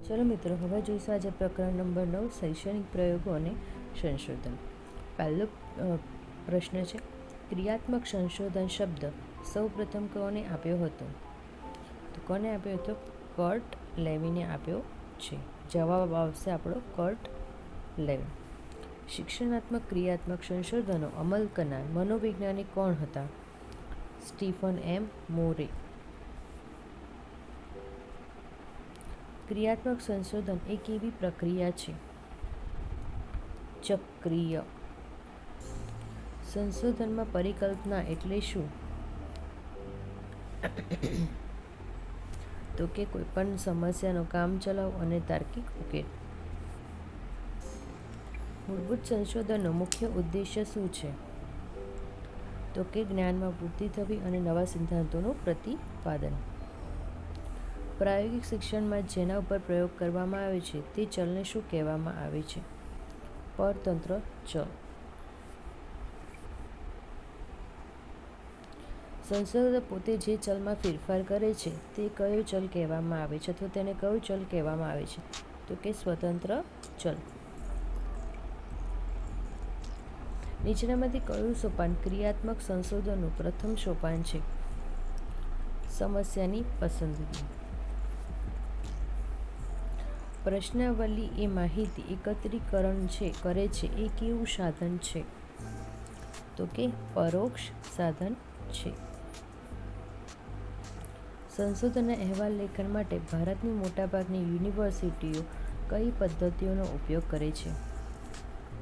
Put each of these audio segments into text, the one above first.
ચલો મિત્રો, હવે જોઈશું આજે પ્રકરણ નંબર 9, શૈક્ષણિક પ્રયોગો અને સંશોધન. પહેલો પ્રશ્ન છે, ક્રિયાત્મક સંશોધન શબ્દ સૌ પ્રથમ કોને આપ્યો હતો? તો કોને આપ્યો હતો? કર્ટ લેવિને આપ્યો છે. જવાબ આવશે આપણો કર્ટ લેવિન. શિક્ષણાત્મક ક્રિયાત્મક સંશોધનો અમલ કરનાર મનોવૈજ્ઞાનિક કોણ હતા? સ્ટીફન એમ મોરે. ક્રિયાત્મક સંશોધન એ કેવી પ્રક્રિયા છે? ચક્રીય. સંશોધનમાં પરિકલ્પના એટલે શું? તો કે કોઈ પણ સમસ્યાનો કામચલાઉ અને તાર્કિક ઉકેલ. મૂળભૂત સંશોધનનો મુખ્ય ઉદ્દેશ્ય શું છે? તો કે જ્ઞાનમાં વૃદ્ધિ થવી અને નવા સિદ્ધાંતોનું પ્રતિપાદન. પ્રાયોગિક શિક્ષણમાં જેના ઉપર પ્રયોગ કરવામાં આવે છે તે ચલને શું કહેવામાં આવે છે? પરતંત્ર ચલ. સંશોધક પોતે જે ચલમાં ફેરફાર કરે છે તે કયો ચલ કહેવામાં આવે છે, અથવા તેને કયો ચલ કહેવામાં આવે છે? તો કે સ્વતંત્ર ચલ. નીચેનામાંથી કયું સોપાન ક્રિયાત્મક સંશોધનનું પ્રથમ સોપાન છે? સમસ્યાની પસંદગી. પ્રશ્નાવલી એ માહિતી એકત્રીકરણ કરે છે એ કેવું સાધન છે? તો કે પરોક્ષ સાધન છે. સંશોધનના અહેવાલ લેખન માટે ભારતની મોટાભાગની યુનિવર્સિટીઓ કઈ પદ્ધતિઓનો ઉપયોગ કરે છે?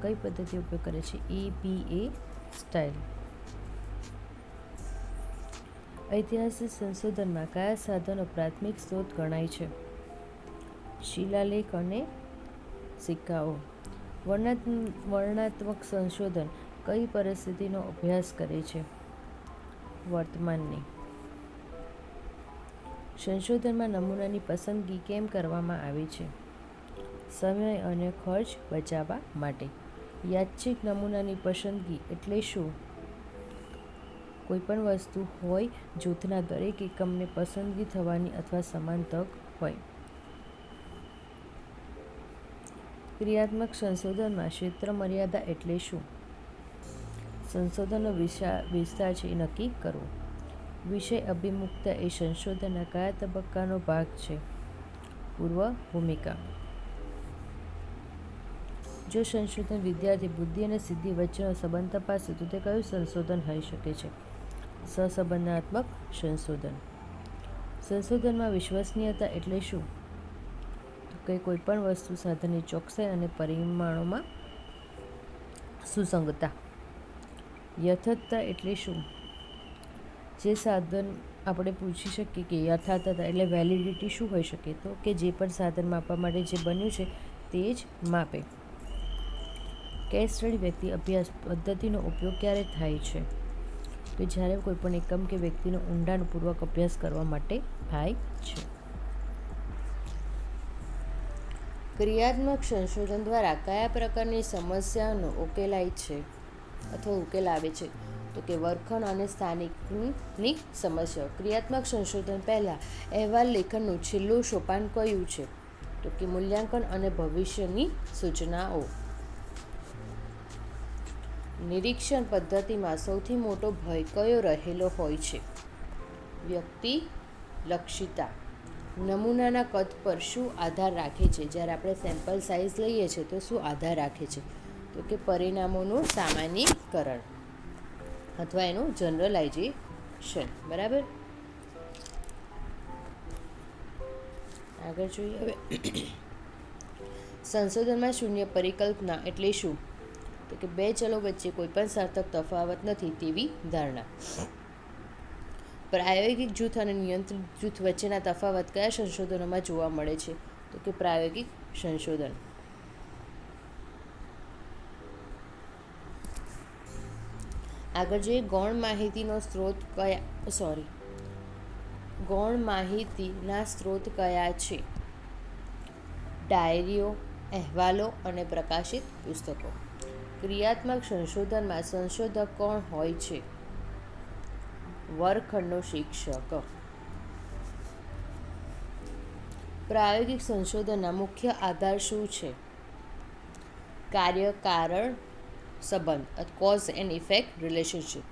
કઈ પદ્ધતિનો ઉપયોગ કરે છે? ABA style. ઐતિહાસિક સંશોધનમાં કયા સાધનો પ્રાથમિક સ્ત્રોત ગણાય છે? શિલાલેખ અને સિક્કાઓ. વર્ણનાત્મક સંશોધન કઈ પરિસ્થિતિનો અભ્યાસ કરે છે? વર્તમાનની. સંશોધનમાં નમૂનાની પસંદગી કેમ કરવામાં આવે છે? સમય અને ખર્ચ બચાવવા માટે. યાદચ્છિક નમૂનાની પસંદગી એટલે શું? કોઈપણ વસ્તુ હોય જૂથના દરેક એકમને પસંદગી થવાની અથવા સમાન તક હોય. ક્રિયાત્મક સંશોધનમાં ક્ષેત્ર મર્યાદા એટલે શું? સંશોધનનો વિસ્તાર છે એ નક્કી કરવો. વિષય અભિમુખતા એ સંશોધનના કયા તબક્કાનો ભાગ છે? પૂર્વ ભૂમિકા. જો સંશોધન વિદ્યાર્થી બુદ્ધિ અને સિદ્ધિ વચ્ચેનો સંબંધ તપાસે તો તે કયું સંશોધન હોઈ શકે છે? સહસંબંધાત્મક સંશોધન. સંશોધનમાં વિશ્વસનીયતા એટલે શું? તો કે કોઈપણ વસ્તુ સાધનની ચોકસાઈ અને પરિમાણોમાં સુસંગતતા. યથાર્થતા એટલે શું? જે સાધન આપણે પૂછી શકીએ કે યથાર્થતા એટલે વેલિડિટી શું હોઈ શકે? તો કે જે પણ સાધન માપવા માટે જે બન્યું છે તે જ માપે. કેસ સ્ટડી વ્યક્તિ અભ્યાસ પદ્ધતિનો ઉપયોગ ક્યારે થાય છે? કે જ્યારે કોઈપણ એકમ કે વ્યક્તિનો ઊંડાણપૂર્વક અભ્યાસ કરવા માટે થાય છે. ક્રિયાત્મક સંશોધન દ્વારા કયા પ્રકારની સમસ્યાનો ઉકેલાય છે અથવા ઉકેલ આવે છે? તો કે વર્ગખંડ અને સ્થાનિકની સમસ્યાઓ. ક્રિયાત્મક સંશોધન પહેલાં અહેવાલ લેખનનું છેલ્લું સોપાન કયું છે? તો કે મૂલ્યાંકન અને ભવિષ્યની સૂચનાઓ. નિરીક્ષણ પદ્ધતિમાં સૌથી મોટો ભય કયો રહેલો હોય છે? વ્યક્તિલક્ષીતા. નમૂનાના કદ પર શું આધાર રાખે છે? જ્યારે આપણે સેમ્પલ સાઇઝ લઈએ છીએ તો શું આધાર રાખે છે? તો કે પરિણામોનું સામાન્યીકરણ અથવા એનું જનરલાઇઝેશન. બરાબર. આગળ જોઈએ હવે. સંશોધનમાં શૂન્ય પરિકલ્પના એટલે શું? તો કે બે ચલો વચ્ચે કોઈપણ સાર્થક તફાવત નથી તેવી ધારણા. પ્રાયોગિક જૂથ અને નિયંત્રિત જૂથ વચ્ચેના તફાવત કયા સંશોધનોમાં જોવા મળે છે? તો કે પ્રાયોગિક સંશોધન. આગળ જોઈએ. ગૌણ માહિતીના સ્ત્રોત કયા છે? ડાયરીઓ, અહેવાલો અને પ્રકાશિત પુસ્તકો. ક્રિયાત્મક સંશોધનમાં સંશોધક કોણ હોય છે? વર્ગખંડનો શિક્ષક. પ્રાયોગિક સંશોધનના મુખ્ય આધાર શું છે? કાર્ય કારણ સંબંધ, કોઝ એન્ડ ઇફેક્ટ રિલેશનશિપ.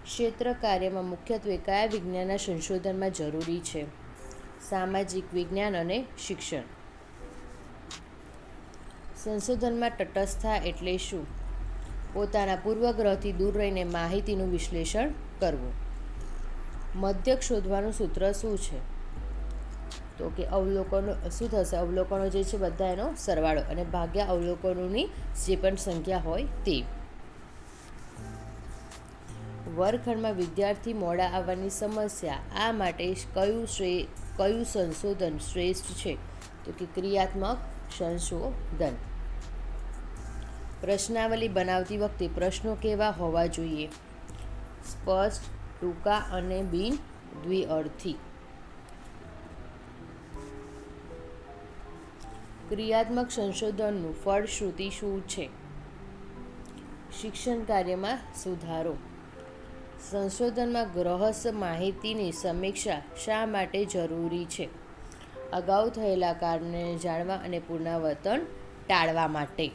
ક્ષેત્ર કાર્યમાં મુખ્યત્વે કયા વિજ્ઞાનના સંશોધનમાં જરૂરી છે? સામાજિક વિજ્ઞાન અને શિક્ષણ. સંશોધનમાં તટસ્થતા એટલે શું? પોતાના પૂર્વગ્રહથી દૂર રહીને માહિતીનું વિશ્લેષણ કરવું. મધ્યક શોધવાનું સૂત્ર શું છે? તો કે અવલોકનો શું થશે? અવલોકનો જે છે બધા એનો સરવાળો અને ભાગ્યા અવલોકનોની જે પણ સંખ્યા હોય તે. વર્ગખંડમાં વિદ્યાર્થી મોડા આવવાની સમસ્યા, આ માટે કયું સંશોધન શ્રેષ્ઠ છે? તો કે ક્રિયાત્મક સંશોધન. પ્રશ્નાવલી બનાવતી વખતે પ્રશ્નો કેવા હોવા જોઈએ? સ્પષ્ટ, ટૂંકા અને બિન દ્વિઅર્થી. ક્રિયાત્મક સંશોધનનું ફળશ્રુતિ શું છે? શિક્ષણ કાર્યમાં સુધારો. સંશોધનમાં ગ્રહસ્થ માહિતીની સમીક્ષા શા માટે જરૂરી છે? અગાઉ થયેલા કાર્યને જાણવા અને પુનરાવર્તન ટાળવા માટે.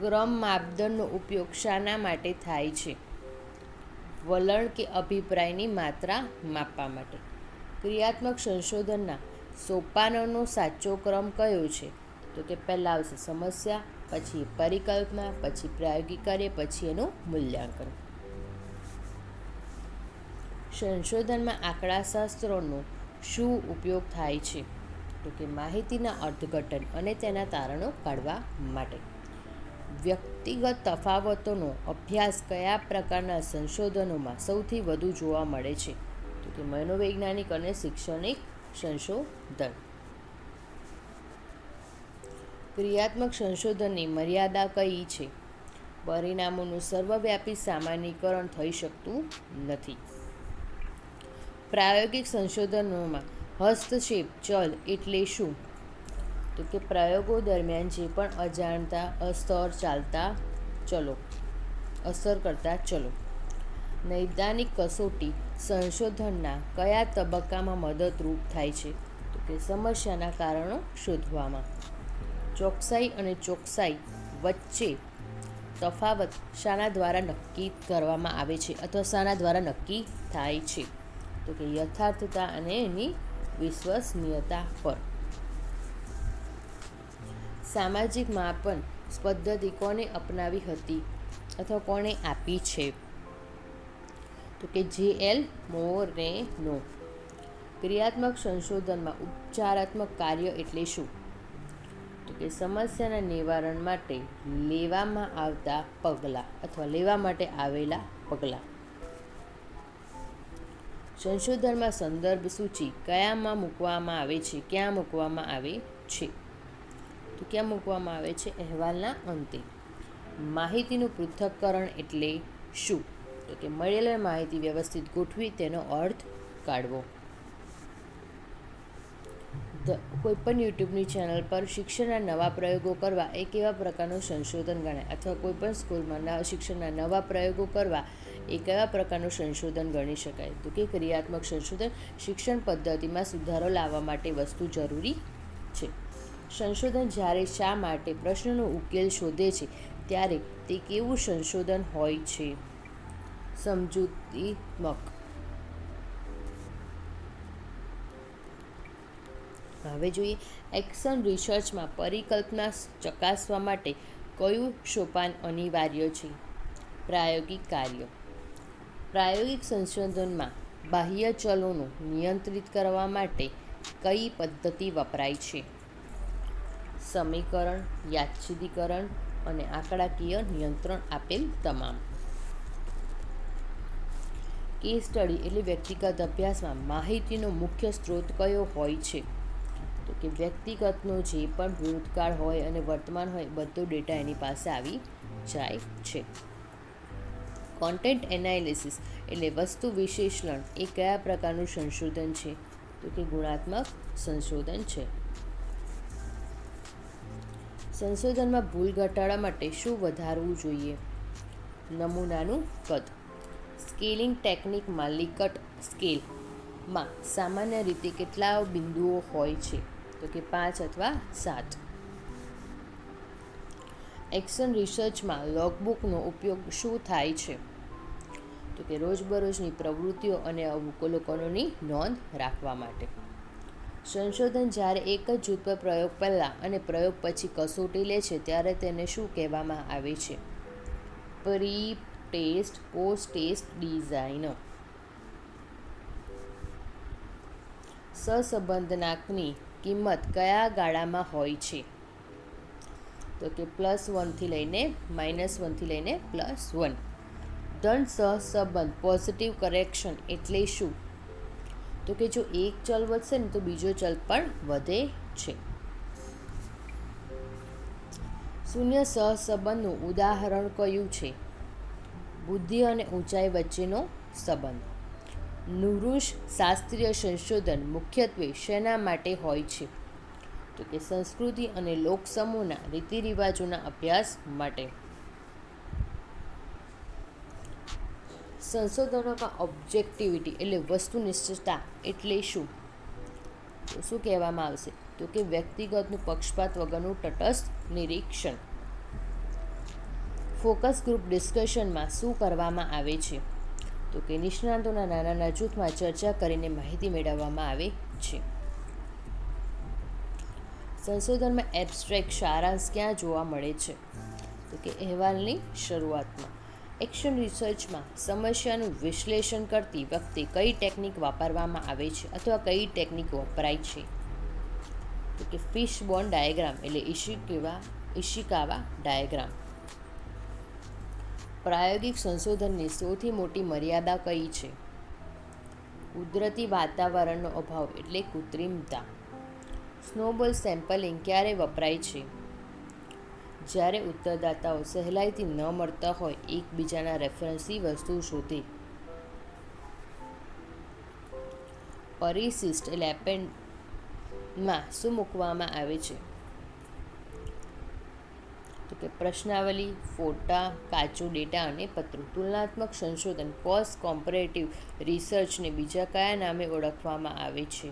ક્રમ માપદંડનો ઉપયોગ શાના માટે થાય છે? વલણ કે અભિપ્રાયની માત્રા માપવા માટે. ક્રિયાત્મક સંશોધનના સોપાનોનો સાચો ક્રમ કયો છે? તો કે પહેલાં આવશે સમસ્યા, પછી પરિકલ્પના, પછી પ્રાયોગિક કાર્ય, પછી એનું મૂલ્યાંકન. સંશોધનમાં આંકડાશાસ્ત્રનો શું ઉપયોગ થાય છે? તો કે માહિતીના અર્થઘટન અને તેના તારણો કાઢવા માટે. વ્યક્તિગત તફાવતોનો અભ્યાસ કયા પ્રકારના સંશોધનોમાં સૌથી વધુ જોવા મળે છે? તો કે મનોવૈજ્ઞાનિક અને શૈક્ષણિક સંશોધન. ક્રિયાત્મક સંશોધનની મર્યાદા કઈ છે? પરિણામોનું સર્વવ્યાપી સામાન્યીકરણ થઈ શકતું નથી. પ્રાયોગિક સંશોધનોમાં હસ્તક્ષેપ ચલ એટલે શું? તો કે પ્રયોગો દરમિયાન જે પણ અજાણતા અસર કરતા ચલો. નૈદાનિક કસોટી સંશોધનના કયા તબક્કામાં મદદરૂપ થાય છે? તો કે સમસ્યાના કારણો શોધવામાં. ચોકસાઈ અને ચોકસાઈ વચ્ચે તફાવત શાના દ્વારા નક્કી કરવામાં આવે છે અથવા શાના દ્વારા નક્કી થાય છે? તો કે યથાર્થતા અને એની વિશ્વસનીયતા પર. સામાજિક માપન પદ્ધતિ કોણે અપનાવી હતી અથવા કોણે આપી છે? તો કે જે.એલ. મોરેનો. ક્રિયાત્મક સંશોધનમાં ઉપચારાત્મક કાર્ય એટલે શું? તો કે સમસ્યાના નિવારણ માટે લેવામાં આવતા પગલાં અથવા લેવા માટે આવેલા પગલાં. સંશોધનમાં સંદર્ભ સૂચિ ક્યાં મૂકવામાં આવે છે? તો ક્યાં મૂકવામાં આવે છે? અહેવાલના અંતે. માહિતીનું પૃથ્થકરણ એટલે શું? તો કે મળેલી માહિતી વ્યવસ્થિત ગોઠવી તેનો અર્થ કાઢવો. કોઈપણ યુટ્યુબની ચેનલ પર શિક્ષણના નવા પ્રયોગો કરવા એ કેવા પ્રકારનું સંશોધન ગણાય? અથવા કોઈપણ સ્કૂલમાં શિક્ષણના નવા પ્રયોગો કરવા એ કેવા પ્રકારનું સંશોધન ગણી શકાય? તો કે ક્રિયાત્મક સંશોધન શિક્ષણ પદ્ધતિમાં સુધારો લાવવા માટે વસ્તુ જરૂરી છે. સંશોધન જ્યારે શા માટે પ્રશ્નનો ઉકેલ શોધે છે ત્યારે તે કેવું સંશોધન હોય છે? સમજૂતીત્મક. હવે જોઈએ એક્શન રિસર્ચમાં પરિકલ્પના ચકાસવા માટે કયું સોપાન અનિવાર્ય છે? પ્રાયોગિક કાર્ય. પ્રાયોગિક સંશોધનમાં બાહ્ય ચલોને નિયંત્રિત કરવા માટે કઈ પદ્ધતિ વપરાય છે? સમીકરણ, યાદચ્છિકીકરણ અને આંકડાકીય નિયંત્રણ આપેલ તમામ. કેસ સ્ટડી એટલે વ્યક્તિગત અભ્યાસમાં માહિતીનો મુખ્ય સ્ત્રોત કયો હોય છે? તો કે વ્યક્તિગતનો જે પણ ભૂતકાળ હોય અને વર્તમાન હોય બધો ડેટા એની પાસે આવી જાય છે. કોન્ટેન્ટ એનાલિસિસ એટલે વસ્તુ વિશ્લેષણ એ કયા પ્રકારનું સંશોધન છે? તો કે ગુણાત્મક સંશોધન છે. સંશોધનમાં ભૂલ ઘટાડવા માટે શું વધારવું જોઈએ? નમૂનાનું કદ. સ્કેલિંગ ટેકનિકમાં લિકટ સ્કેલ માં સામાન્ય રીતે કેટલા બિંદુઓ હોય છે? તો કે 5 અથવા 7. એક્શન રિસર્ચમાં લોગબુકનો ઉપયોગ શું થાય છે? તો કે રોજબરોજની પ્રવૃત્તિઓ અને અવલોકનોની નોંધ રાખવા માટે. સંશોધન જ્યારે એક જ જૂથ પર પ્રયોગ પહેલાં અને પ્રયોગ પછી કસોટી લે છે ત્યારે તેને શું કહેવામાં આવે છે? Pre test, post test design. સહસંબંધનાંકની કિંમત કયા ગાળામાં હોય છે? તો કે +1 થી લઈને -1 થી લઈને +1. ધન સહસંબંધ પોઝિટિવ કરેક્શન એટલે શું? તો કે જો એક ચલ વધશે ને તો બીજો ચલ પણ વધે છે. શૂન્ય સહસંબંધનું ઉદાહરણ કયું છે? બુદ્ધિ અને ઊંચાઈ વચ્ચેનો સંબંધ. નૃશ શાસ્ત્રીય સંશોધન મુખ્યત્વે શેના માટે હોય છે? તો કે સંસ્કૃતિ અને લોકસમૂહના રીતિરિવાજોના અભ્યાસ માટે. સંશોધનોમાં ઓબ્જેક્ટિવિટી એટલે વસ્તુનિષ્ઠતા એટલે શું? તો શું કહેવામાં આવશે? તો કે વ્યક્તિગતનું પક્ષપાત વગરનું તટસ્થ નિરીક્ષણ. ફોકસ ગ્રુપ ડિસ્કશનમાં શું કરવામાં આવે છે? તો કે નિષ્ણાતોના નાના જૂથમાં ચર્ચા કરીને માહિતી મેળવવામાં આવે છે. સંશોધનમાં એબ્સ્ટ્રેક્ટ સારાંશ ક્યાં જોવા મળે છે? તો કે અહેવાલની શરૂઆતમાં. એક્શન રિસર્ચમાં સમસ્યાનું વિશ્લેષણ કરતી વખતે કઈ ટેકનિક વાપરવામાં આવે છે અથવા કઈ ટેકનિક વપરાય છે? તો કે ફિશબોન ડાયાગ્રામ એટલે ઇશિકાવા ડાયાગ્રામ. પ્રાયોગિક સંશોધનની સૌથી મોટી મર્યાદા કઈ છે? કુદરતી વાતાવરણનો અભાવ એટલે કૃત્રિમતા. સ્નોબોલ સેમ્પલિંગ ક્યારે વપરાય છે? જ્યારે ઉત્તરદાતાઓ સહેલાઈથી ન મળતા હોય એકબીજાના રેફરન્સથી વસ્તુ શોધે. પરિશિષ્ટ એટલે એપેન્ડમાં શું મૂકવામાં આવે છે? તો કે પ્રશ્નાવલી, ફોટા, કાચો ડેટા અને પત્રો. તુલનાત્મક સંશોધન કોસ્ટ કોમ્પેરેટિવ રિસર્ચને બીજા કયા નામે ઓળખવામાં આવે છે?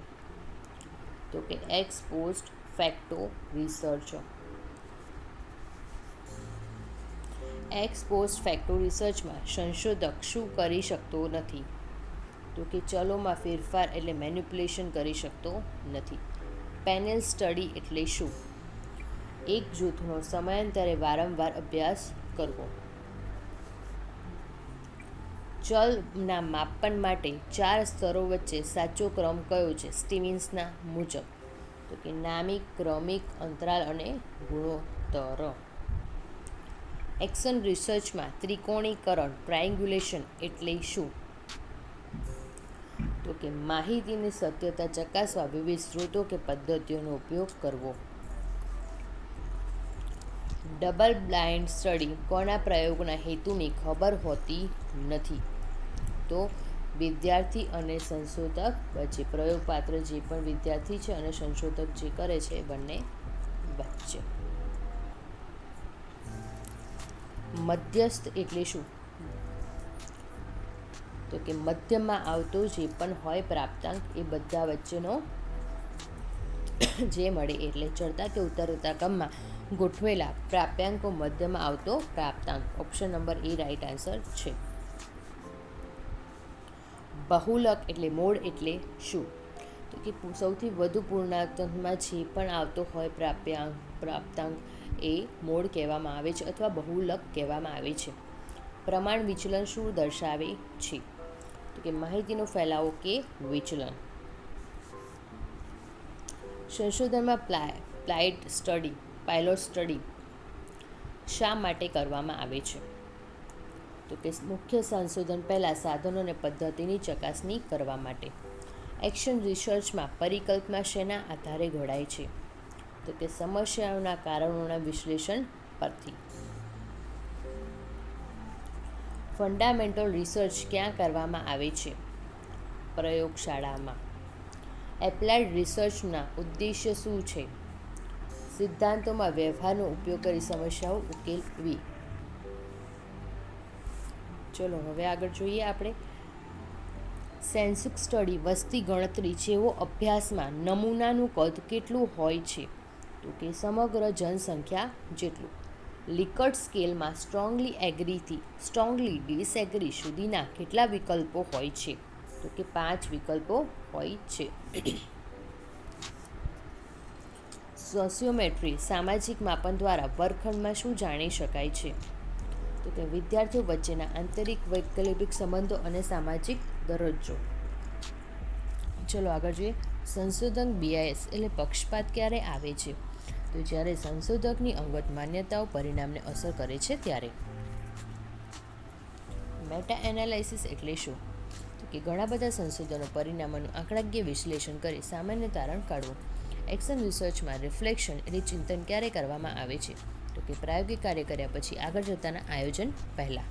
તો કે ex post facto research. Ex post facto રિસર્ચમાં સંશોધક શું કરી શકતો નથી? તો કે ચલોમાં ફેરફાર એટલે મેનિપ્યુલેશન કરી શકતો નથી. પેનલ સ્ટડી એટલે શું? એક જૂથનો સમયાંતરે વારંવાર અભ્યાસ કરવો. ચલના માપન માટે 4 સ્તરો વચ્ચે સાચો ક્રમ કયો છે સ્ટીવન્સના મુજબ? તો કે નામિક, ક્રમિક, અંતરાલ અને ગુણોત્તર. એક્શન રિસર્ચમાં ત્રિકોણીકરણ ટ્રાયંગ્યુલેશન એટલે શું? તો કે માહિતીની સત્યતા ચકાસવા વિવિધ સ્ત્રોતો કે પદ્ધતિઓનો ઉપયોગ કરવો. ડબલ બ્લાઇન્ડ સ્ટડી કોના પ્રયોગના હેતુની ખબર હોતી નથી? તો વિદ્યાર્થી અને સંશોધક વચ્ચે. પ્રયોગપાત્ર જે પણ વિદ્યાર્થી છે અને સંશોધક જે કરે છે એ બંને વચ્ચે. મધ્યસ્થ એટલે શું? તો કે મધ્યમાં આવતો જે પણ હોય પ્રાપ્તાંક એ બધા વચ્ચેનો જે મળે એટલે ચડતા કે ઉતરતા ક્રમમાં ગોઠવેલા પ્રાપ્યાંકો મધ્યમાં આવતો પ્રાપ્તાંક. ઓપ્શન નંબર એ રાઈટ આન્સર છે. બહુલક એટલે મોડ એટલે શું? તો કે સૌથી વધુ પૂર્ણાંકમાં જે પણ આવતો હોય પ્રાપ્તાંક એ મોડ કહેવામાં આવે છે અથવા બહુલક કહેવામાં આવે છે. પ્રમાણ વિચલન શું દર્શાવે છે? તો કે માહિતીનો ફેલાવો કે વિચલન. સંશોધનમાં પાયલોટ સ્ટડી શા માટે કરવામાં આવે છે? તો કે મુખ્ય સંશોધન પહેલાં સાધનો અને પદ્ધતિની ચકાસણી કરવા માટે. એક્શન રિસર્ચમાં પરિકલ્પના શેના આધારે ઘડાય છે? તો કે સમસ્યાઓના કારણોના વિશ્લેષણ પરથી. ફંડામેન્ટલ રિસર્ચ ક્યાં કરવામાં આવે છે? પ્રયોગશાળામાં. એપ્લાઇડ રિસર્ચના ઉદ્દેશ્ય શું છે? સિદ્ધાંતોમાં વ્યવહારનો ઉપયોગ કરી સમસ્યાઓ ઉકેલવી. ચલો હવે આગળ જોઈએ આપણે સેન્સુક સ્ટડી વસ્તી ગણતરી જેવો અભ્યાસમાં નમૂનાનું કદ કેટલું હોય છે? તો કે સમગ્ર જનસંખ્યા જેટલું. લિકર્ટ સ્કેલમાં સ્ટ્રોંગલી એગ્રીથી સ્ટ્રોંગલી ડિસએગ્રી સુધીના કેટલા વિકલ્પો હોય છે? તો કે 5 વિકલ્પો હોય છે. સોશિયોમેટ્રી સામાજિક માપન દ્વારા વર્ગખંડમાં શું જાણી શકાય છે? તો કે વિદ્યાર્થીઓ વચ્ચેના આંતરિક વૈકલ્પિક સંબંધો અને સામાજિક દરજ્જો. ચલો આગળ જોઈએ. સંશોધન BIS એટલે પક્ષપાત ક્યારે આવે છે? તો જ્યારે સંશોધકની અંગત માન્યતાઓ પરિણામને અસર કરે છે ત્યારે. મેટા એનાલિસિસ એટલે શું? તો કે ઘણા બધા સંશોધનો પરિણામોનું આંકડાકીય વિશ્લેષણ કરી સામાન્ય તારણ કાઢવું. એક્શન રિસર્ચમાં રિફ્લેક્શન એટલે ચિંતન ક્યારે કરવામાં આવે છે? તો કે પ્રાયોગિક કાર્ય કર્યા પછી આગળ જતાના આયોજન પહેલાં.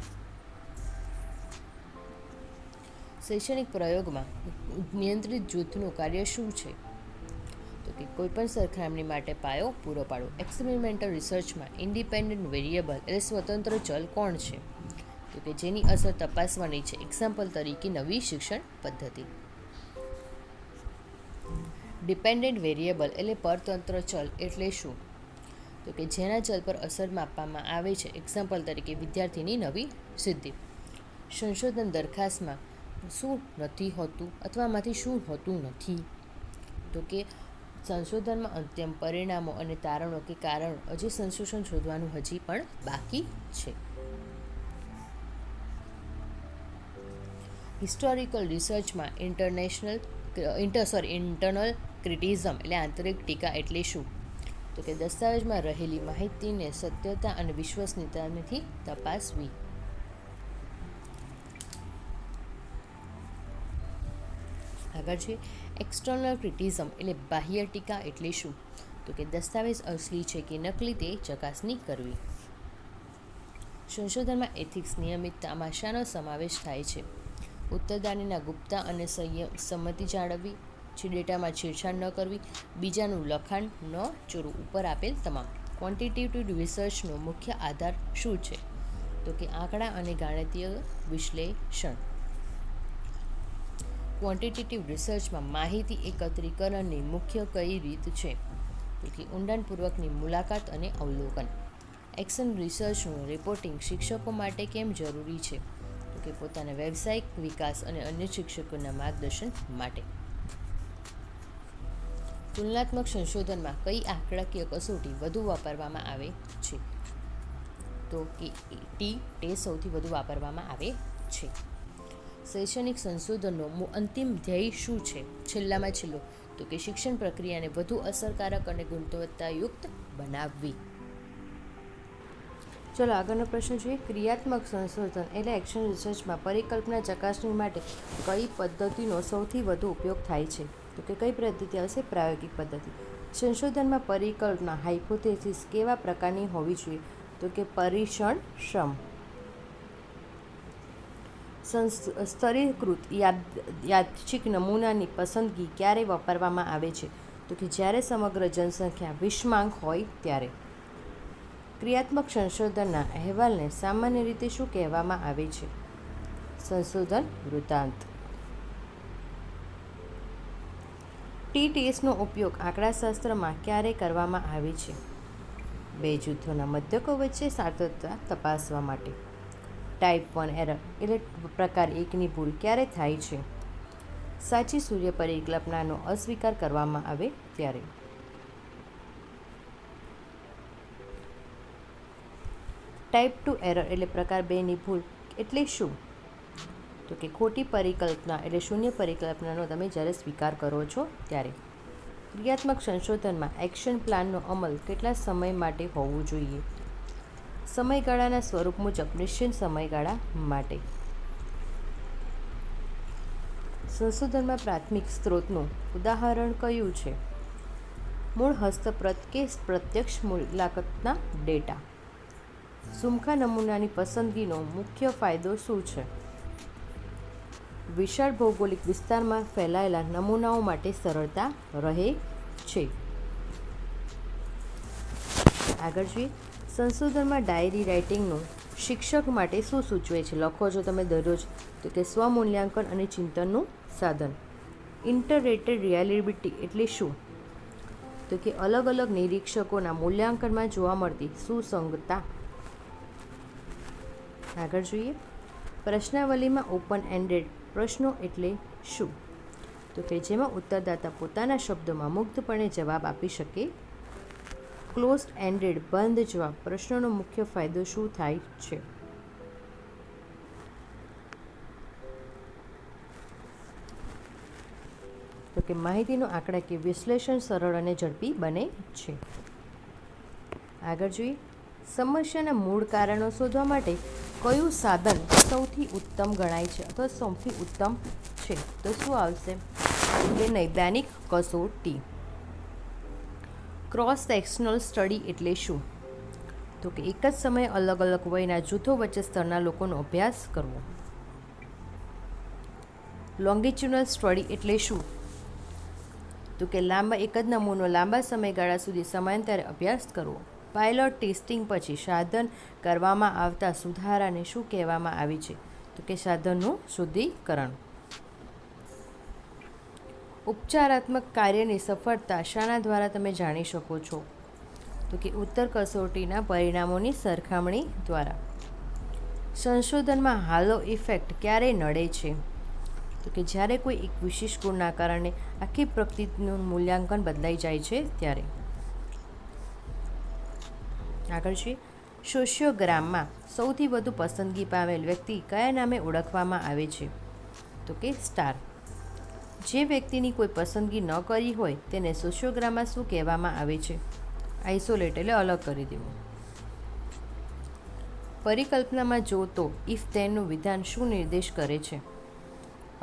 શૈક્ષણિક પ્રયોગમાં નિયંત્રિત જૂથનું કાર્ય શું છે? તો કે કોઈપણ સરખામણી માટે પાયો પૂરો પાડવો. એક્સપેરિમેન્ટલ રિસર્ચમાં ઇન્ડિપેન્ડન્ટ વેરિયેબલ એટલે સ્વતંત્ર ચલ કોણ છે? તો કે જેની અસર તપાસવાની છે. એક્ઝામ્પલ તરીકે નવી શિક્ષણ પદ્ધતિ. ડિપેન્ડન્ટ વેરિયેબલ એટલે પરતંત્ર ચલ એટલે શું? તો કે જેના ચલ પર અસર માપવામાં આવે છે. એક્ઝામ્પલ તરીકે વિદ્યાર્થીની નવી સિદ્ધિ. સંશોધન દરખાસ્તમાં શું નથી હોતું અથવા આમાંથી શું હોતું નથી? તો કે સંશોધનમાં અંતિમ પરિણામો અને તારણો કે કારણ હજી સંશોધન શોધવાનું હજી પણ બાકી છે. હિસ્ટોરિકલ રિસર્ચમાં ઇન્ટરનલ ક્રિટિઝમ એટલે આંતરિક ટીકા એટલે શું? તો કે દસ્તાવેજમાં રહેલી માહિતીને સત્યતા અને વિશ્વસનીયતાથી તપાસવી. આગળ છે એક્સટર્નલ ક્રિટિઝમ એટલે બાહ્ય ટીકા એટલે શું? તો કે દસ્તાવેજ અસલી છે કે નકલી તે ચકાસણી કરવી. સંશોધનમાં એથિક્સ નિયમિતતામાં શાનો સમાવેશ થાય છે? ઉત્તરદાનીના ગુપ્તતા અને સંમતિ જાળવવી છે. ડેટામાં છેડછાડ ન કરવી. બીજાનું લખાણ ન ચોરવું. ઉપર આપેલ તમામ. ક્વોન્ટિટેટિવ રિસર્ચનો મુખ્ય આધાર શું છે? તો કે આંકડા અને ગાણિતીય વિશ્લેષણ. ક્વોન્ટિટેટિવ રિસર્ચમાં માહિતી એકત્રીકરણની મુખ્ય કઈ રીત છે? તો કે ઊંડાણપૂર્વકની મુલાકાત અને અવલોકન. એક્શન રિસર્ચનું રિપોર્ટિંગ શિક્ષકો માટે કેમ જરૂરી છે? તો કે પોતાના વ્યવસાયિક વિકાસ અને અન્ય શિક્ષકોના માર્ગદર્શન માટે. તુલનાત્મક સંશોધનમાં કઈ આંકડાકીય કસોટી વધુ વાપરવામાં આવે છે? તો કે ટેસ્ટ સૌથી વધુ વાપરવામાં આવે છે. શૈક્ષણિક સંશોધનનો અંતિમ ધ્યેય શું છે? છેલ્લામાં છેલ્લો તો કે શિક્ષણ પ્રક્રિયાને વધુ અસરકારક અને ગુણવત્તાયુક્ત બનાવવી. ચલો આગળનો પ્રશ્ન જોઈએ. ક્રિયાત્મક સંશોધન એટલે એક્શન રિસર્ચમાં પરિકલ્પના ચકાસણી માટે કઈ પદ્ધતિનો સૌથી વધુ ઉપયોગ થાય છે? તો કે કઈ પદ્ધતિ આવશે? પ્રાયોગિક પદ્ધતિ. સંશોધનમાં પરિકલ્પના હાઇપોથેસિસ કેવા પ્રકારની હોવી જોઈએ? તો કે પરીક્ષણ સ્તરીકૃત યાદચ્છિક નમૂનાની પસંદગી ક્યારે વાપરવામાં આવે છે? તો કે જ્યારે સમગ્ર જનસંખ્યા વિષમાંક હોય ત્યારે. ક્રિયાત્મક સંશોધનના અહેવાલને સામાન્ય રીતે શું કહેવામાં આવે છે? સંશોધન વૃત્તાંત. ટી-ટેસ્ટનો ઉપયોગ આંકડાશાસ્ત્રમાં ક્યારે કરવામાં આવે છે? બે જૂથોના મધ્યકો વચ્ચે સાર્થકતા તપાસવા માટે. ટાઈપ 1 એરર એટલે પ્રકાર 1ની ભૂલ ક્યારે થાય છે? સાચી સૂર્ય પરિકલ્પનાનો અસ્વીકાર કરવામાં આવે ત્યારે. ટાઈપ 2 એરર એટલે પ્રકાર 2ની ભૂલ એટલે શું? તો કે ખોટી પરિકલ્પના એટલે શૂન્ય પરિકલ્પનાનો તમે જ્યારે સ્વીકાર કરો છો ત્યારે. ક્રિયાત્મક સંશોધનમાં એક્શન પ્લાનનો અમલ કેટલા સમય માટે હોવું જોઈએ? સમયગાળાના સ્વરૂપ મુજબ નિશ્ચિત સમયગાળા માટે. સંશોધનમાં પ્રાથમિક સ્ત્રોતનું ઉદાહરણ કયું છે? મૂળ હસ્તપ્રત કે પ્રત્યક્ષ મુલાકાતના ડેટા. સુમખા નમૂનાની પસંદગીનો મુખ્ય ફાયદો શું છે? વિશાળ ભૌગોલિક વિસ્તારમાં ફેલાયેલા નમૂનાઓ માટે સરળતા રહે છે. આગળ જોઈએ. સંશોધનમાં ડાયરી રાઇટિંગનું શિક્ષક માટે શું સૂચવે છે? લખો છો તમે દરરોજ. તો કે સ્વમૂલ્યાંકન અને ચિંતનનું સાધન. ઇન્ટરેટેડ રિયાલિટી એટલે શું? તો કે અલગ અલગ નિરીક્ષકોના મૂલ્યાંકનમાં જોવા મળતી સુસંગતતા. આગળ જોઈએ. પ્રશ્નાવલીમાં ઓપન એન્ડેડ પ્રશ્નો એટલે શું? તો કે જેમાં ઉત્તરદાતા પોતાના શબ્દોમાં મુક્તપણે જવાબ આપી શકે. ક્લોઝ એન્ડેડ બંધ જવાબ પ્રશ્નનો મુખ્ય ફાયદો શું થાય છે? તો કે માહિતીનું આંકડાકીય વિશ્લેષણ સરળ અને ઝડપી બને છે. આગળ જોઈએ. સમસ્યાના મૂળ કારણો શોધવા માટે કયું સાધન સૌથી ઉત્તમ ગણાય છે અથવા સૌથી ઉત્તમ છે? તો શું આવશે? કે નૈદાનિક કસોટી. ક્રોસ સેક્શનલ સ્ટડી એટલે શું? તો કે એક જ સમયે અલગ અલગ વયના જૂથો વચ્ચે સ્તરના લોકોનો અભ્યાસ કરવો. લોંગિટ્યુડનલ સ્ટડી એટલે શું? તો કે એક જ નમૂનો લાંબા સમયગાળા સુધી સમયાંતરે અભ્યાસ કરવો. પાયલોટ ટેસ્ટિંગ પછી સાધન કરવામાં આવતા સુધારાને શું કહેવામાં આવે છે? તો કે સાધનનું શુદ્ધિકરણ. ઉપચારાત્મક કાર્યની સફળતા શાના દ્વારા તમે જાણી શકો છો? તો કે ઉત્તર કસોટીના પરિણામોની સરખામણી દ્વારા. સંશોધનમાં હાલો ઇફેક્ટ ક્યારે નડે છે? તો કે જ્યારે કોઈ એક વિશેષ ગુણના કારણે આખી પ્રકૃતિનું મૂલ્યાંકન બદલાઈ જાય છે ત્યારે. આગળ છે. સોશિયોગ્રામમાં સૌથી વધુ પસંદગી પામેલ વ્યક્તિ કયા નામે ઓળખવામાં આવે છે? તો કે સ્ટાર. જે વ્યક્તિની કોઈ પસંદગી ન કરી હોય તેને સોશિયોગ્રામમાં શું કહેવામાં આવે છે? આઇસોલેટ એટલે અલગ કરી દેવું. પરિકલ્પનામાં જો તો ઇફ ધેનનું વિધાન શું નિર્દેશ કરે છે?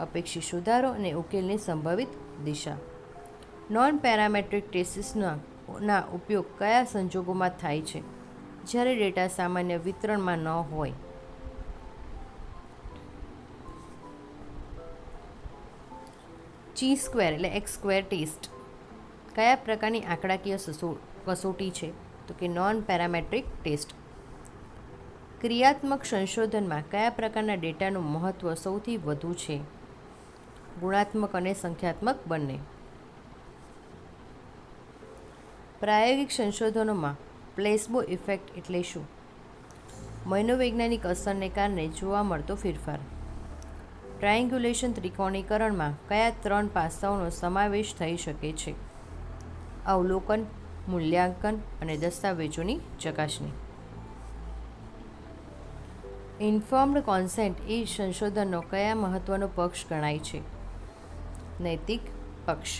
અપેક્ષિત સુધારો અને ઉકેલની સંભવિત દિશા. નોન પેરામેટ્રિક ટેસ્ટિસના ઉપયોગ કયા સંજોગોમાં થાય છે? જ્યારે ડેટા સામાન્ય વિતરણમાં ન હોય. ચી સ્ક્વેર એટલે એક્સ સ્ક્વેર ટેસ્ટ કયા પ્રકારની આંકડાકીય કસોટી છે? તો કે નોન પેરામેટ્રિક ટેસ્ટ. ક્રિયાત્મક સંશોધનમાં કયા પ્રકારના ડેટાનું મહત્ત્વ સૌથી વધુ છે? ગુણાત્મક અને સંખ્યાત્મક બંને. પ્રાયોગિક સંશોધનોમાં પ્લેસબો ઇફેક્ટ એટલે શું? મનોવૈજ્ઞાનિક અસરને કારણે જોવા મળતો ફેરફાર. ટ્રાયંગ્યુલેશન ત્રિકોણીકરણમાં કયા 3 પાસાઓનો સમાવેશ થઈ શકે છે? અવલોકન, મૂલ્યાંકન અને દસ્તાવેજોની ચકાસણી. ઇન્ફોર્મ્ડ કોન્સેન્ટ એ સંશોધનનો કયા મહત્વનો પક્ષ ગણાય છે? નૈતિક પક્ષ.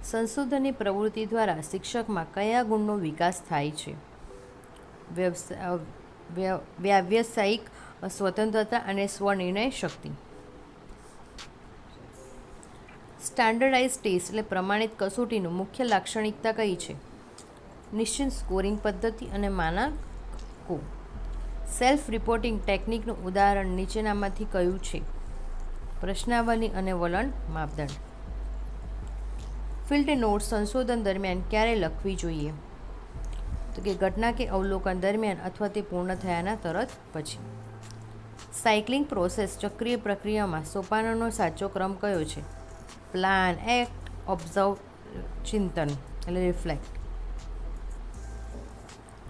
સંશોધનની પ્રવૃત્તિ દ્વારા શિક્ષકમાં કયા ગુણનો વિકાસ થાય છે? વ્યાવસાયિક સ્વતંત્રતા અને સ્વનિર્ણય શક્તિ. સ્ટાન્ડર્ડાઇઝ ટેસ્ટ એટલે પ્રમાણિત કસોટીનું મુખ્ય લાક્ષણિકતા કઈ છે? નિશ્ચિત સ્કોરિંગ પદ્ધતિ અને માનકો. સેલ્ફ રિપોર્ટિંગ ટેકનિકનું ઉદાહરણ નીચેનામાંથી કયું છે? પ્રશ્નાવલી અને વલણ માપદંડ. ફિલ્ડ નોટ્સ સંશોધન દરમિયાન ક્યારે લખવી જોઈએ? તો કે ઘટના કે અવલોકન દરમિયાન અથવા તે પૂર્ણ થયાના તરત પછી. સાયક્લિંગ પ્રોસેસ ચક્રીય પ્રક્રિયામાં સોપાનોનો સાચો ક્રમ કયો છે? પ્લાન, એક્ટ, ઓબ્ઝર્વ, ચિંતન એટલે રિફ્લેક્ટ.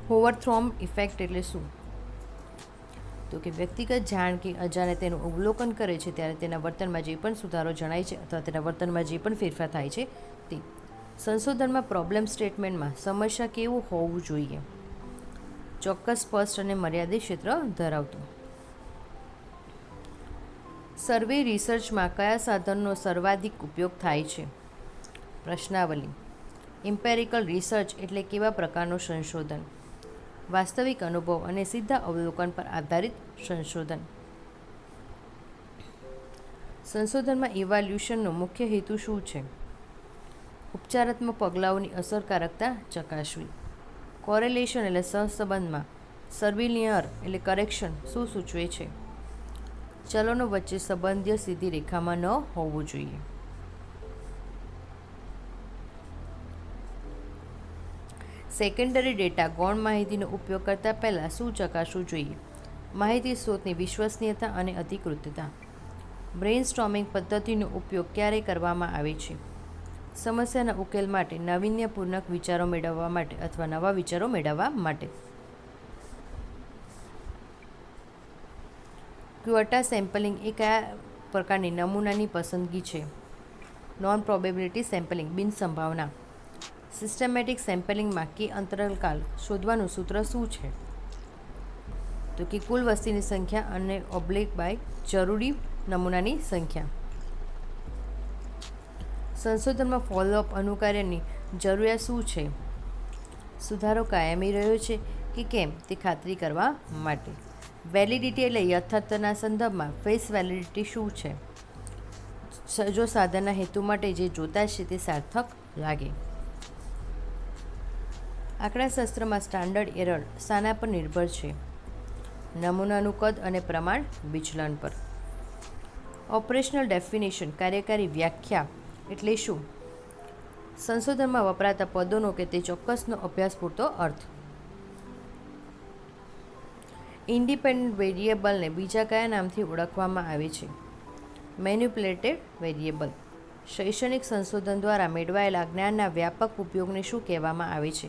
હોવરથ્રોમ ઇફેક્ટ એટલે શું? તો કે વ્યક્તિગત જાણ કે અજાણે તેનું અવલોકન કરે છે ત્યારે તેના વર્તનમાં જે પણ સુધારો જણાય છે અથવા તેના વર્તનમાં જે પણ ફેરફાર થાય છે તે. સંશોધનમાં પ્રોબ્લેમ સ્ટેટમેન્ટમાં સમસ્યા કેવું હોવું જોઈએ? ચોક્કસ, સ્પષ્ટ અને મર્યાદિત ક્ષેત્ર ધરાવતું. સર્વે રિસર્ચમાં કયા સાધનનો સર્વાધિક ઉપયોગ થાય છે? પ્રશ્નાવલી. ઇમ્પેરિકલ રિસર્ચ એટલે કેવા પ્રકારનું સંશોધન? વાસ્તવિક અનુભવ અને સીધા અવલોકન પર આધારિત સંશોધન. સંશોધનમાં ઇવાલ્યુશનનો મુખ્ય હેતુ શું છે? ઉપચારાત્મક પગલાઓની અસરકારકતા ચકાસવી. કોરેલેશન એટલે સહસંબંધમાં સર્વિલિયર એટલે કરેક્શન શું સૂચવે છે? ચલોનો વચ્ચે સંબંધીય સીધી રેખામાં ન હોવું જોઈએ. સેકન્ડરી ડેટા ગૌણ માહિતીનો ઉપયોગ કરતા પહેલાં શું ચકાસવું જોઈએ? માહિતી સ્ત્રોતની વિશ્વસનીયતા અને અધિકૃતતા, બ્રેઇનસ્ટોર્મિંગ પદ્ધતિનો ઉપયોગ ક્યારે કરવામાં આવે છે? સમસ્યાના ઉકેલ માટે, નાવીન્યપૂર્ણ વિચારો મેળવવા માટે અથવા નવા વિચારો મેળવવા માટે. ક્વોટા સેમ્પલિંગ એ કયા પ્રકારની નમૂનાની પસંદગી છે? નોન પ્રોબેબિલિટી સેમ્પલિંગ, બિનસંભાવના. સિસ્ટમેટિક સેમ્પલિંગમાં કે અંતરાલકાલ શોધવાનું સૂત્ર શું છે? તો કે કુલ વસ્તીની સંખ્યા અને ઓબ્લિક બાય જરૂરી નમૂનાની સંખ્યા. સંશોધનમાં ફોલોઅપ અનુકાર્યની જરૂરિયાત શું છે? સુધારો કાયમી રહ્યો છે કે કેમ તે ખાતરી કરવા માટે. વેલિડિટી એટલે યથાર્થના સંદર્ભમાં ફેસ વેલિડિટી શું છે? જો સાધનના હેતુ માટે જે જોતા છે તે સાર્થક લાગે. આંકડાશાસ્ત્રમાં સ્ટાન્ડર્ડ એરર શાના પર નિર્ભર છે? નમૂનાનું કદ અને પ્રમાણ વિચલન પર. ઓપરેશનલ ડેફિનેશન કાર્યકારી વ્યાખ્યા એટલે શું? સંશોધનમાં વપરાતા પદોનો કે તે ચોક્કસનો અભ્યાસ પૂરતો અર્થ. ઇન્ડિપેન્ડન્ટ વેરિયેબલને બીજા કયા નામથી ઓળખવામાં આવે છે? મેન્યુપ્યુલેટેડ વેરિયેબલ. શૈક્ષણિક સંશોધન દ્વારા મેળવાયેલા જ્ઞાનના વ્યાપક ઉપયોગને શું કહેવામાં આવે છે?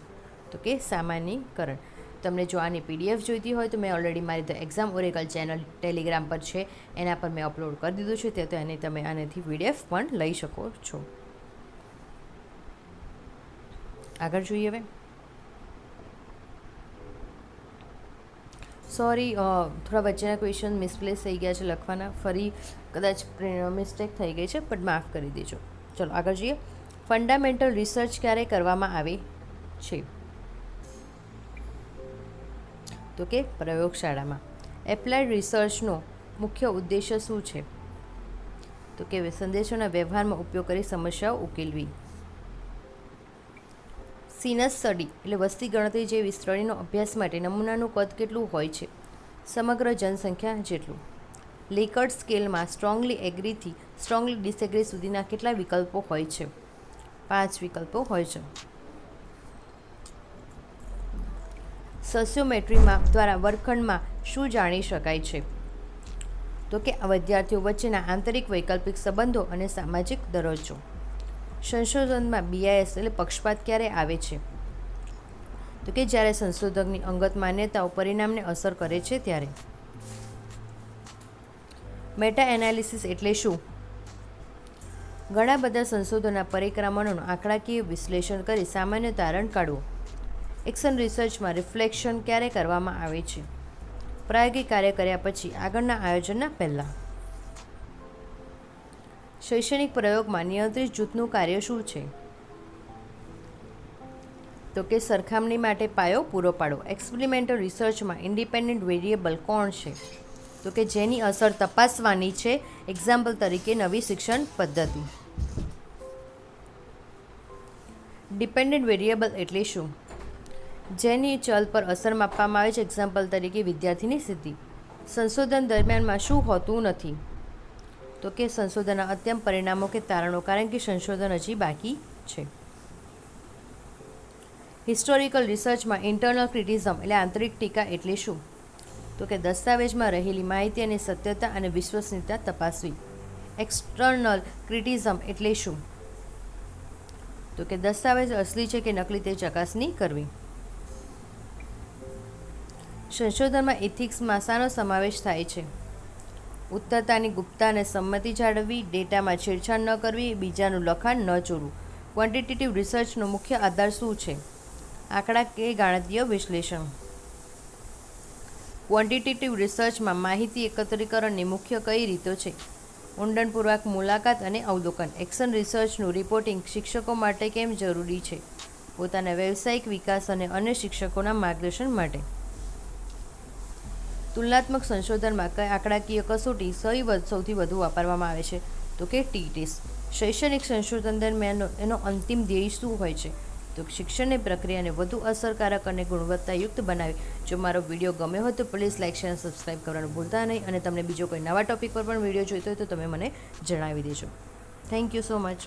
તો કે સામાન્યીકરણ. તમને જો આની PDF જોઈતી હોય તો મેં ઓલરેડી મારી the exam Oracle channel Telegram પર છે, એના પર મેં અપલોડ કરી દીધું છે, તે તો એને તમે આનેથી PDF પણ લઈ શકો છો. આગળ જોઈએ હવે. સોરી, થોડા વચ્ચેના ક્વેશ્ચન મિસપ્લેસ થઈ ગયા છે લખવાના, ફરી કદાચ મિસ્ટેક થઈ ગઈ છે, પણ માફ કરી દેજો. ચલો આગળ જોઈએ. ફંડામેન્ટલ રિસર્ચ ક્યારે કરવામાં આવે છે? તો કે પ્રયોગશાળામાં. એપ્લાઇડ રિસર્ચનો મુખ્ય ઉદ્દેશ્ય શું છે? તો કે સંદેશોના વ્યવહારમાં ઉપયોગ કરી સમસ્યાઓ ઉકેલવી. સિનસ સ્ટડી એટલે વસ્તી ગણતરી જેવી સ્ટડીનો અભ્યાસ માટે નમૂનાનું કદ કેટલું હોય છે? સમગ્ર જનસંખ્યા જેટલું. લેકર્ટ સ્કેલમાં સ્ટ્રોંગલી એગ્રીથી સ્ટ્રોંગલી ડિસએગ્રી સુધીના કેટલા વિકલ્પો હોય છે? 5 વિકલ્પો હોય છે. સોશિયોમેટ્રીમાં દ્વારા વર્ગખંડમાં શું જાણી શકાય છે? તો કે વિદ્યાર્થીઓ વચ્ચેના આંતરિક વૈકલ્પિક સંબંધો અને સામાજિક દરજ્જો. સંશોધનમાં BIS એટલે પક્ષપાત ક્યારે આવે છે? તો કે જ્યારે સંશોધકની અંગત માન્યતાઓ પરિણામને અસર કરે છે ત્યારે. મેટા એનાલિસિસ એટલે શું? ઘણા બધા સંશોધનના પરિક્રમણોનું આંકડાકીય વિશ્લેષણ કરી સામાન્ય તારણ કાઢવું. એક્શન રિસર્ચમાં રિફ્લેક્શન ક્યારે કરવામાં આવે છે? પ્રાયોગિક કાર્ય કર્યા પછી, આગળના આયોજનના પહેલાં. શૈક્ષણિક પ્રયોગમાં નિયંત્રિત જૂથનું કાર્ય શું છે? તો કે સરખામણી માટે પાયો પૂરો પાડવો. એક્સપેરિમેન્ટલ રિસર્ચમાં ઇન્ડિપેન્ડન્ટ વેરિયેબલ કોણ છે? તો કે જેની અસર તપાસવાની છે. એક્ઝામ્પલ તરીકે નવી શિક્ષણ પદ્ધતિ. ડિપેન્ડન્ટ વેરિયેબલ એટલે શું? જેની ચલ પર અસર માપવામાં આવે છે. એક્ઝામ્પલ તરીકે વિદ્યાર્થીની સિદ્ધિ. સંશોધન દરમિયાનમાં શું હોતું નથી? તો કે સંશોધનના અત્યંત પરિણામો કે તારણો, કારણ કે સંશોધન હજી બાકી છે. હિસ્ટોરિકલ રિસર્ચમાં ઇન્ટરનલ ક્રિટિઝમ એટલે આંતરિક ટીકા એટલે શું? તો કે દસ્તાવેજમાં રહેલી માહિતી અને સત્યતા અને વિશ્વસનીયતા તપાસવી. એક્સટર્નલ ક્રિટિઝમ એટલે શું? તો કે દસ્તાવેજ અસલી છે કે નકલી તે ચકાસણી કરવી. સંશોધનમાં એથિક્સમાં શાનો સમાવેશ થાય છે? ઉત્તરતાની ગુપ્તતા અને સંમતિ જાળવવી, ડેટામાં છેડછાડ ન કરવી, બીજાનું લખાણ ન ચોરવું. ક્વોન્ટિટેટિવ રિસર્ચનો મુખ્ય આધાર શું છે? આંકડા કે ગાણિતીય વિશ્લેષણ. ક્વોન્ટિટેટિવ રિસર્ચમાં માહિતી એકત્રીકરણની મુખ્ય કઈ રીતો છે? ઊંડાણપૂર્વક મુલાકાત અને અવલોકન. એક્શન રિસર્ચનું રિપોર્ટિંગ શિક્ષકો માટે કેમ જરૂરી છે? પોતાના વ્યવસાયિક વિકાસ અને અન્ય શિક્ષકોના માર્ગદર્શન માટે. તુલનાત્મક સંશોધનમાં કઈ આંકડાકીય કસોટી સૌથી વધુ વાપરવામાં આવે છે? તો કે ટી-ટેસ્ટ. શૈક્ષણિક સંશોધન દરમિયાન એનો અંતિમ ધ્યેય શું હોય છે? તો શિક્ષણની પ્રક્રિયાને વધુ અસરકારક અને ગુણવત્તાયુક્ત બનાવી. જો મારો વિડીયો ગમ્યો હોય તો પ્લીઝ લાઇક, શેર અને સબસ્ક્રાઈબ કરવાનું ભૂલતા નહીં. અને તમને બીજો કોઈ નવા ટોપિક પર પણ વિડીયો જોઈતો હોય તો તમે મને જણાવી દેજો. Thank you so much.